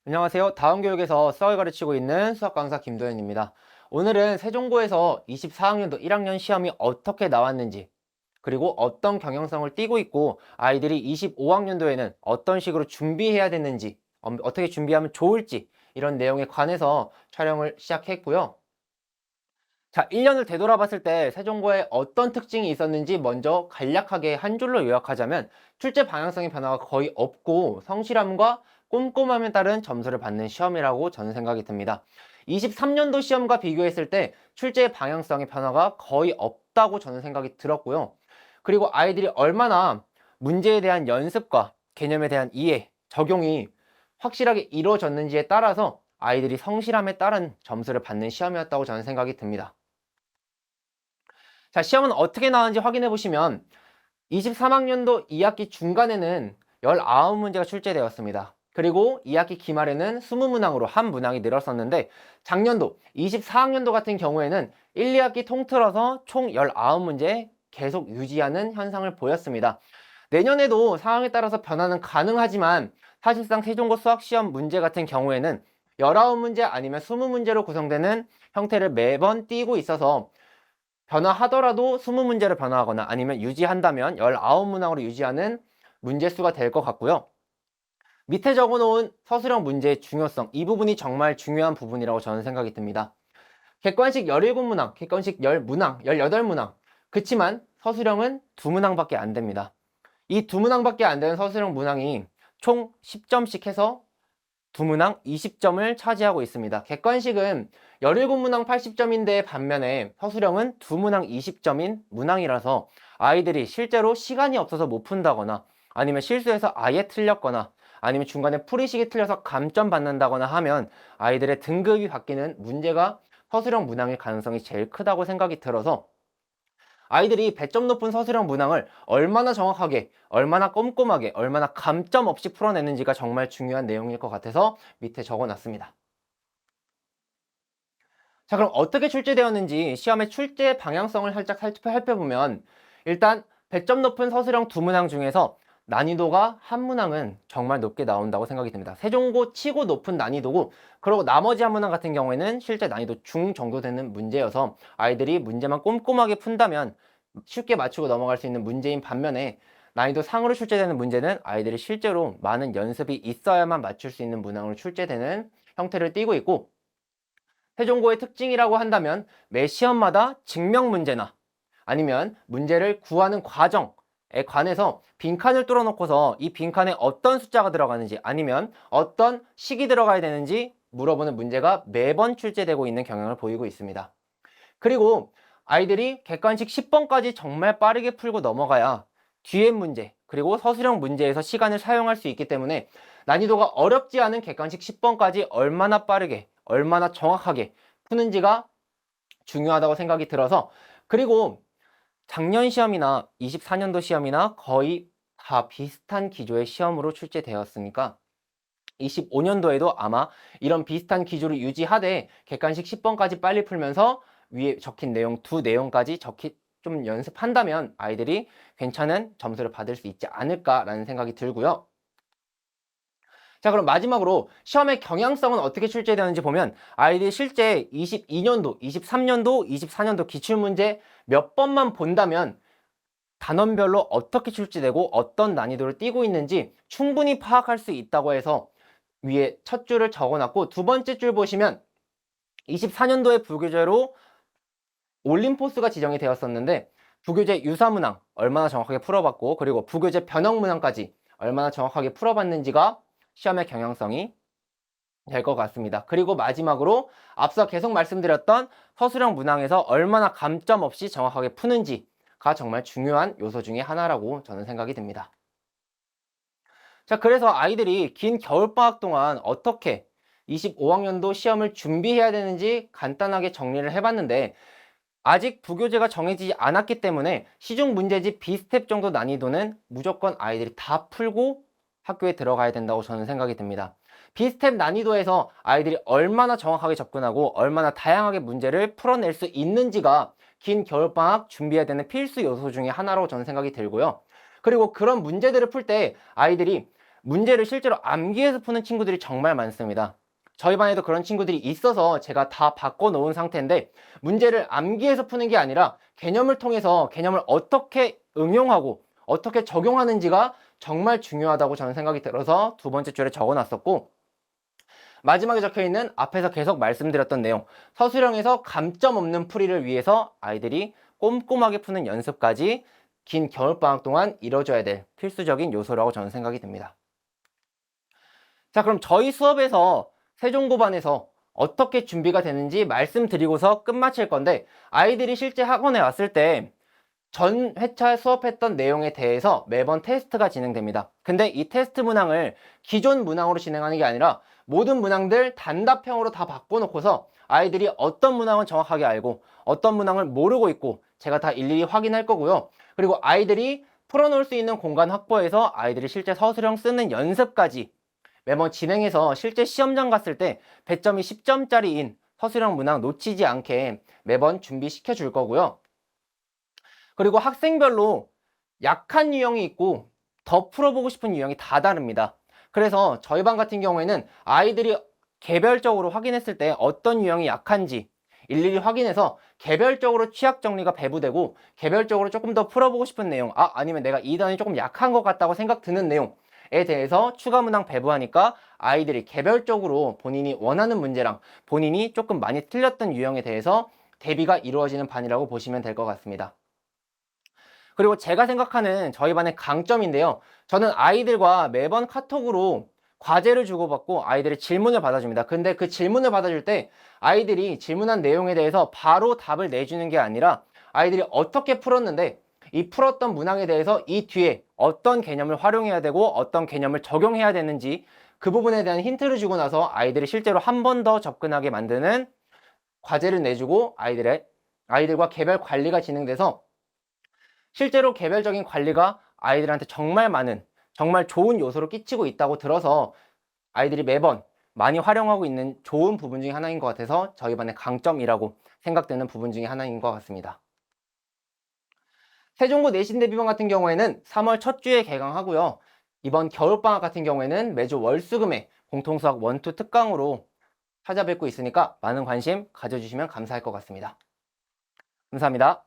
안녕하세요. 다음교육에서 수학을 가르치고 있는 수학 강사 김도현입니다. 오늘은 세종고에서 24학년도 1학년 시험이 어떻게 나왔는지, 그리고 어떤 경향성을 띠고 있고 아이들이 25학년도에는 어떤 식으로 준비해야 되는지, 어떻게 준비하면 좋을지 이런 내용에 관해서 촬영을 시작했고요. 자, 1년을 되돌아봤을 때 세종고에 어떤 특징이 있었는지 먼저 간략하게 한 줄로 요약하자면 출제 방향성의 변화가 거의 없고 성실함과 꼼꼼함에 따른 점수를 받는 시험이라고 저는 생각이 듭니다. 23년도 시험과 비교했을 때 출제 방향성의 변화가 거의 없다고 저는 생각이 들었고요. 그리고 아이들이 얼마나 문제에 대한 연습과 개념에 대한 이해, 적용이 확실하게 이루어졌는지에 따라서 아이들이 성실함에 따른 점수를 받는 시험이었다고 저는 생각이 듭니다. 자, 시험은 어떻게 나왔는지 확인해 보시면 23학년도 2학기 중간에는 19문제가 출제되었습니다. 그리고 2학기 기말에는 20문항으로 한 문항이 늘었었는데 작년도 24학년도 같은 경우에는 1, 2학기 통틀어서 총 19문제 계속 유지하는 현상을 보였습니다. 내년에도 상황에 따라서 변화는 가능하지만 사실상 세종고 수학시험 문제 같은 경우에는 19문제 아니면 20문제로 구성되는 형태를 매번 띄고 있어서 변화하더라도 20문제를 변화하거나 아니면 유지한다면 19문항으로 유지하는 문제수가 될 것 같고요. 밑에 적어놓은 서술형 문제의 중요성, 이 부분이 정말 중요한 부분이라고 저는 생각이 듭니다. 객관식 17문항, 객관식 10문항, 18문항. 그치만 서술형은 2문항밖에 안 됩니다. 이 2문항밖에 안 되는 서술형 문항이 총 10점씩 해서 2문항 20점을 차지하고 있습니다. 객관식은 17문항 80점인데 반면에 서술형은 2문항 20점인 문항이라서 아이들이 실제로 시간이 없어서 못 푼다거나 아니면 실수해서 아예 틀렸거나 아니면 중간에 풀이식이 틀려서 감점 받는다거나 하면 아이들의 등급이 바뀌는 문제가 서술형 문항일 가능성이 제일 크다고 생각이 들어서 아이들이 배점 높은 서술형 문항을 얼마나 정확하게, 얼마나 꼼꼼하게, 얼마나 감점 없이 풀어내는지가 정말 중요한 내용일 것 같아서 밑에 적어놨습니다. 자, 그럼 어떻게 출제되었는지 시험의 출제 방향성을 살짝 살펴보면 일단 배점 높은 서술형 2문항 중에서 난이도가 한 문항은 정말 높게 나온다고 생각이 듭니다. 세종고 치고 높은 난이도고 그리고 나머지 한 문항 같은 경우에는 실제 난이도 중 정도 되는 문제여서 아이들이 문제만 꼼꼼하게 푼다면 쉽게 맞추고 넘어갈 수 있는 문제인 반면에 난이도 상으로 출제되는 문제는 아이들이 실제로 많은 연습이 있어야만 맞출 수 있는 문항으로 출제되는 형태를 띠고 있고 세종고의 특징이라고 한다면 매 시험마다 증명 문제나 아니면 문제를 구하는 과정에 관해서 빈칸을 뚫어놓고서 이 빈칸에 어떤 숫자가 들어가는지 아니면 어떤 식이 들어가야 되는지 물어보는 문제가 매번 출제되고 있는 경향을 보이고 있습니다. 그리고 아이들이 객관식 10번까지 정말 빠르게 풀고 넘어가야 뒤에 문제 그리고 서술형 문제에서 시간을 사용할 수 있기 때문에 난이도가 어렵지 않은 객관식 10번까지 얼마나 빠르게 얼마나 정확하게 푸는지가 중요하다고 생각이 들어서 그리고 작년 시험이나 24년도 시험이나 거의 다 비슷한 기조의 시험으로 출제되었으니까 25년도에도 아마 이런 비슷한 기조를 유지하되 객관식 10번까지 빨리 풀면서 위에 적힌 내용 두 내용까지 좀 연습한다면 아이들이 괜찮은 점수를 받을 수 있지 않을까라는 생각이 들고요. 자, 그럼 마지막으로 시험의 경향성은 어떻게 출제되는지 보면 아이들이 실제 22년도, 23년도, 24년도 기출문제 몇 번만 본다면 단원별로 어떻게 출제되고 어떤 난이도를 띠고 있는지 충분히 파악할 수 있다고 해서 위에 첫 줄을 적어놨고 두 번째 줄 보시면 24년도에 부교재로 올림포스가 지정이 되었었는데 부교재 유사문항 얼마나 정확하게 풀어봤고 그리고 부교재 변형문항까지 얼마나 정확하게 풀어봤는지가 시험의 경향성이 될 것 같습니다. 그리고 마지막으로 앞서 계속 말씀드렸던 서술형 문항에서 얼마나 감점 없이 정확하게 푸는지가 정말 중요한 요소 중에 하나라고 저는 생각이 듭니다. 자, 그래서 아이들이 긴 겨울방학 동안 어떻게 25학년도 시험을 준비해야 되는지 간단하게 정리를 해봤는데 아직 부교재가 정해지지 않았기 때문에 시중 문제집 비스텝 정도 난이도는 무조건 아이들이 다 풀고 학교에 들어가야 된다고 저는 생각이 듭니다. 비스텝 난이도에서 아이들이 얼마나 정확하게 접근하고 얼마나 다양하게 문제를 풀어낼 수 있는지가 긴 겨울방학 준비해야 되는 필수 요소 중에 하나로 저는 생각이 들고요. 그리고 그런 문제들을 풀 때 아이들이 문제를 실제로 암기해서 푸는 친구들이 정말 많습니다. 저희 반에도 그런 친구들이 있어서 제가 다 바꿔놓은 상태인데, 문제를 암기해서 푸는 게 아니라 개념을 통해서 개념을 어떻게 응용하고 어떻게 적용하는지가 정말 중요하다고 저는 생각이 들어서 두 번째 줄에 적어놨었고, 마지막에 적혀있는 앞에서 계속 말씀드렸던 내용, 서술형에서 감점 없는 풀이를 위해서 아이들이 꼼꼼하게 푸는 연습까지 긴 겨울방학 동안 이뤄줘야 될 필수적인 요소라고 저는 생각이 듭니다. 자, 그럼 저희 수업에서 세종고반에서 어떻게 준비가 되는지 말씀드리고서 끝마칠 건데, 아이들이 실제 학원에 왔을 때 전 회차 수업했던 내용에 대해서 매번 테스트가 진행됩니다. 근데 이 테스트 문항을 기존 문항으로 진행하는 게 아니라 모든 문항들 단답형으로 다 바꿔놓고서 아이들이 어떤 문항은 정확하게 알고 어떤 문항을 모르고 있고 제가 다 일일이 확인할 거고요. 그리고 아이들이 풀어놓을 수 있는 공간 확보해서 아이들이 실제 서술형 쓰는 연습까지 매번 진행해서 실제 시험장 갔을 때 배점이 10점짜리인 서술형 문항 놓치지 않게 매번 준비시켜 줄 거고요. 그리고 학생별로 약한 유형이 있고 더 풀어보고 싶은 유형이 다 다릅니다. 그래서 저희 반 같은 경우에는 아이들이 개별적으로 확인했을 때 어떤 유형이 약한지 일일이 확인해서 개별적으로 취약 정리가 배부되고 개별적으로 조금 더 풀어보고 싶은 내용, 아니면 내가 이 단이 조금 약한 것 같다고 생각 드는 내용에 대해서 추가 문항 배부하니까 아이들이 개별적으로 본인이 원하는 문제랑 본인이 조금 많이 틀렸던 유형에 대해서 대비가 이루어지는 반이라고 보시면 될 것 같습니다. 그리고 제가 생각하는 저희 반의 강점인데요. 저는 아이들과 매번 카톡으로 과제를 주고받고 아이들의 질문을 받아줍니다. 근데 그 질문을 받아줄 때 아이들이 질문한 내용에 대해서 바로 답을 내주는 게 아니라 아이들이 어떻게 풀었는데 이 풀었던 문항에 대해서 이 뒤에 어떤 개념을 활용해야 되고 어떤 개념을 적용해야 되는지 그 부분에 대한 힌트를 주고 나서 아이들이 실제로 한 번 더 접근하게 만드는 과제를 내주고 아이들과 개별 관리가 진행돼서 실제로 개별적인 관리가 아이들한테 정말 많은, 정말 좋은 요소를 끼치고 있다고 들어서 아이들이 매번 많이 활용하고 있는 좋은 부분 중에 하나인 것 같아서 저희 반의 강점이라고 생각되는 부분 중에 하나인 것 같습니다. 세종고 내신 대비반 같은 경우에는 3월 첫 주에 개강하고요. 이번 겨울방학 같은 경우에는 매주 월수금에 공통수학 1, 2 특강으로 찾아뵙고 있으니까 많은 관심 가져주시면 감사할 것 같습니다. 감사합니다.